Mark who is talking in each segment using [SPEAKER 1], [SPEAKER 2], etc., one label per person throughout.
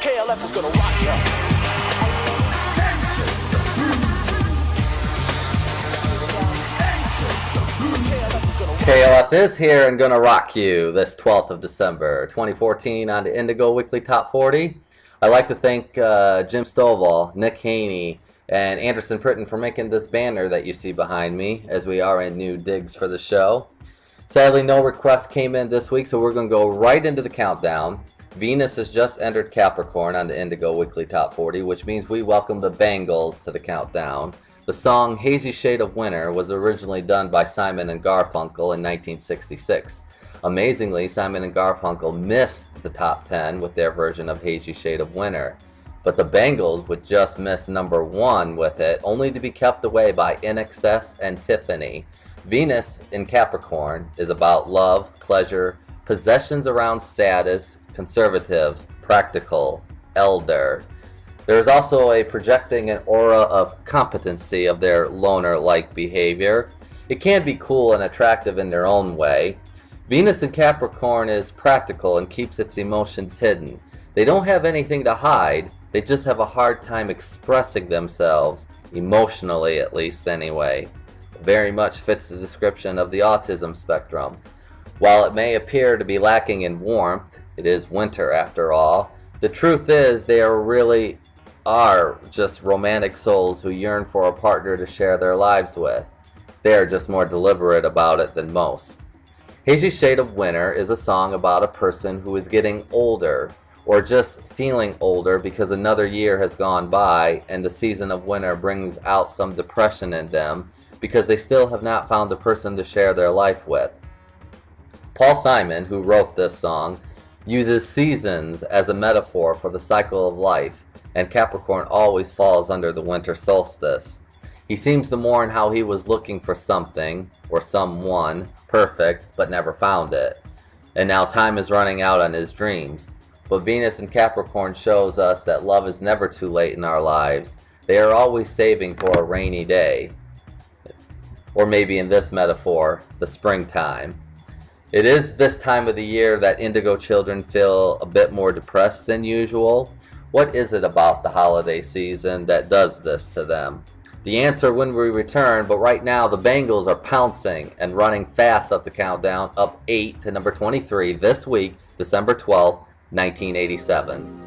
[SPEAKER 1] KLF is gonna rock you.
[SPEAKER 2] KLF is here and gonna rock you this 12th of December 2014 on the Indigo Weekly Top 40. I'd like to thank Jim Stovall, Nick Haney, and Anderson Pritton for making this banner that you see behind me, as we are in new digs for the show. Sadly, no requests came in this week, so we're going to go right into the countdown. Venus has just entered Capricorn on the Indigo Weekly Top 40, which means we welcome the Bangles to the countdown. The song Hazy Shade of Winter was originally done by Simon and Garfunkel in 1966. Amazingly, Simon and Garfunkel missed the top 10 with their version of Hazy Shade of Winter. But the Bangles would just miss number 1 with it, only to be kept away by INXS and Tiffany. Venus in Capricorn is about love, pleasure, possessions around status, conservative, practical, elder. There is also a projecting an aura of competency of their loner-like behavior. It can be cool and attractive in their own way. Venus in Capricorn is practical and keeps its emotions hidden. They don't have anything to hide, they just have a hard time expressing themselves, emotionally at least anyway. Very much fits the description of the autism spectrum. While it may appear to be lacking in warmth, it is winter after all, the truth is they really are just romantic souls who yearn for a partner to share their lives with. They are just more deliberate about it than most. Hazy Shade of Winter is a song about a person who is getting older, or just feeling older because another year has gone by and the season of winter brings out some depression in them because they still have not found the person to share their life with. Paul Simon, who wrote this song, uses seasons as a metaphor for the cycle of life, and Capricorn always falls under the winter solstice. He seems to mourn how he was looking for something, or someone, perfect, but never found it. And now time is running out on his dreams. But Venus in Capricorn shows us that love is never too late in our lives. They are always saving for a rainy day. Or maybe in this metaphor, the springtime. It is this time of the year that indigo children feel a bit more depressed than usual. What is it about the holiday season that does this to them? The answer when we return, but right now the Bangles are pouncing and running fast up the countdown, up 8 to number 23 this week, December 12th, 1987.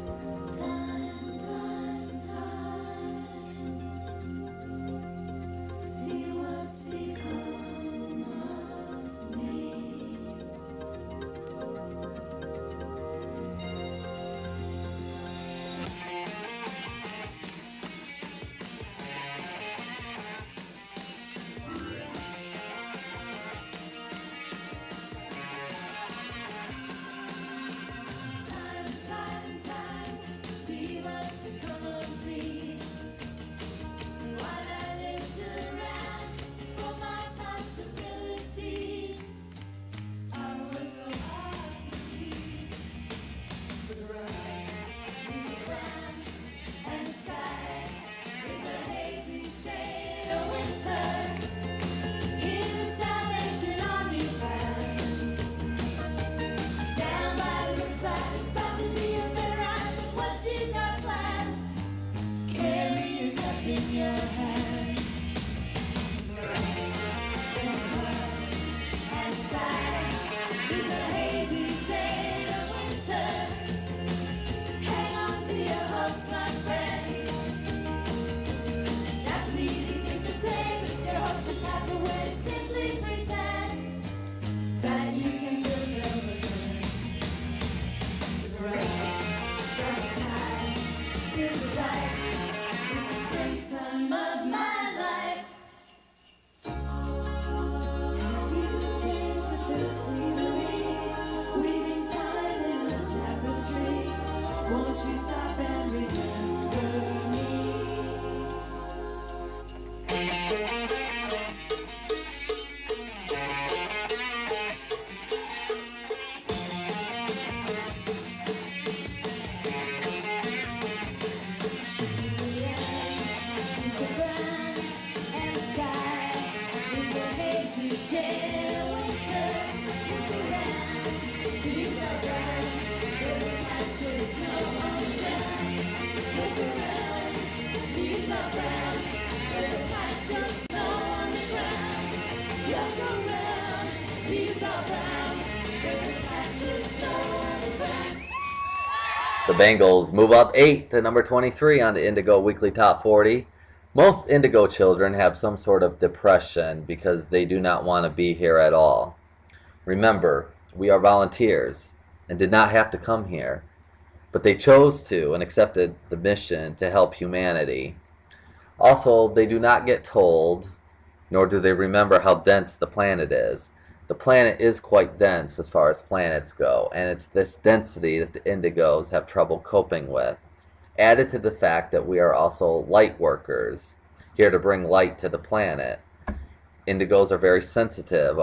[SPEAKER 2] The Bangles move up 8 to number 23 on the Indigo Weekly Top 40. Most Indigo children have some sort of depression because they do not want to be here at all. Remember, we are volunteers and did not have to come here, but they chose to and accepted the mission to help humanity. Also, they do not get told, nor do they remember how dense the planet is. The planet is quite dense as far as planets go, and it's this density that the Indigos have trouble coping with. Added to the fact that we are also light workers, here to bring light to the planet. Indigos are very sensitive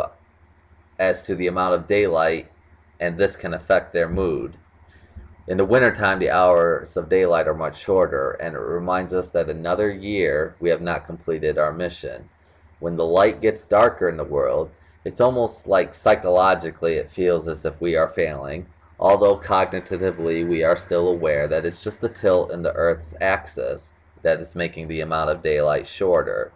[SPEAKER 2] as to the amount of daylight, and this can affect their mood. In the wintertime, the hours of daylight are much shorter, and it reminds us that another year we have not completed our mission. When the light gets darker in the world, it's almost like psychologically it feels as if we are failing, although cognitively we are still aware that it's just the tilt in the Earth's axis that is making the amount of daylight shorter.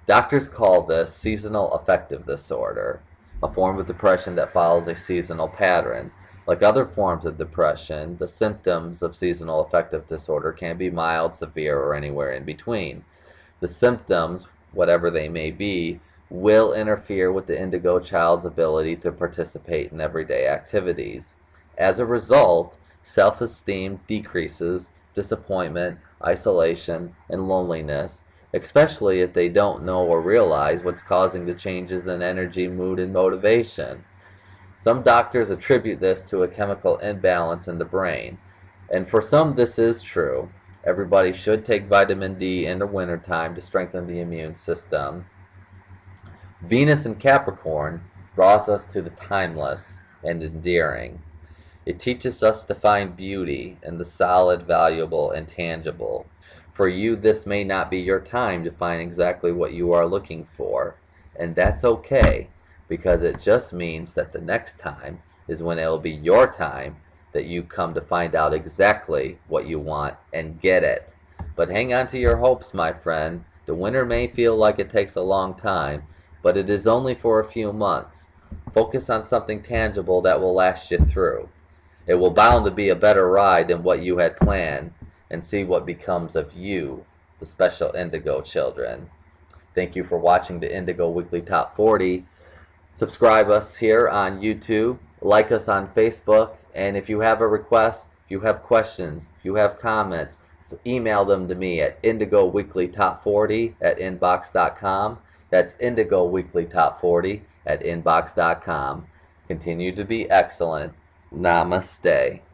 [SPEAKER 2] Doctors call this seasonal affective disorder, a form of depression that follows a seasonal pattern. Like other forms of depression, the symptoms of seasonal affective disorder can be mild, severe, or anywhere in between. The symptoms, whatever they may be, will interfere with the Indigo child's ability to participate in everyday activities. As a result, self-esteem decreases, disappointment, isolation, and loneliness, especially if they don't know or realize what's causing the changes in energy, mood, and motivation. Some doctors attribute this to a chemical imbalance in the brain, and for some this is true. Everybody should take vitamin D in the wintertime to strengthen the immune system. Venus in Capricorn draws us to the timeless and endearing. It teaches us to find beauty in the solid, valuable, and tangible. For you, this may not be your time to find exactly what you are looking for, and that's okay, because it just means that the next time is when it will be your time that you come to find out exactly what you want and get it. But hang on to your hopes, my friend. The winter may feel like it takes a long time, but it is only for a few months. Focus on something tangible that will last you through. It will bound to be a better ride than what you had planned, and see what becomes of you, the special Indigo children. Thank you for watching the Indigo Weekly Top 40. Subscribe us here on YouTube, like us on Facebook, and if you have a request, if you have questions, if you have comments, email them to me at indigoweeklytop40@inbox.com. That's indigoweeklytop40@inbox.com. Continue to be excellent. Namaste.